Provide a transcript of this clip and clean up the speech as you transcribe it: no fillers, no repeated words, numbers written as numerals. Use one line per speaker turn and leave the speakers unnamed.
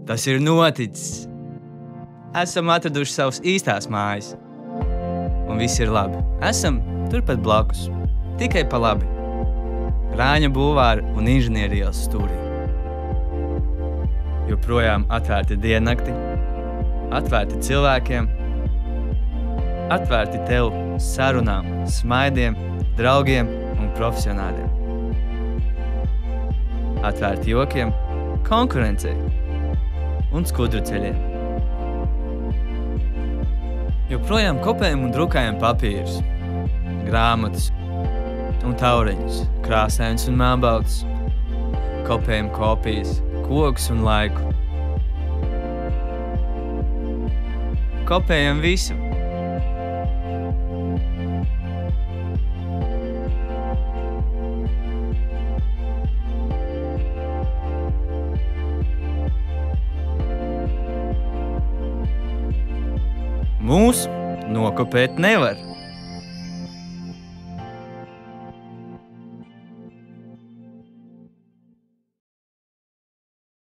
Tas ir noticis. Esam atraduši savas īstās mājas. Un viss ir labi. Esam turpat blakus. Tikai pa labi. Rāņa bulvāra un inženierielas stūrī. Joprojām atvērti diennakti. Atvērti cilvēkiem. Atvērti tev sarunām, smaidiem, draugiem un profesionāļiem. Atvērti jokiem, konkurencei un skudru ceļiem. Joprojām kopējam un drukājam papīrus, grāmatas un taureņus, krāsains un mēlbalts. Kopējam kopijas, kokus un laiku. Kopējam visu. Mūs nokopēt nevar.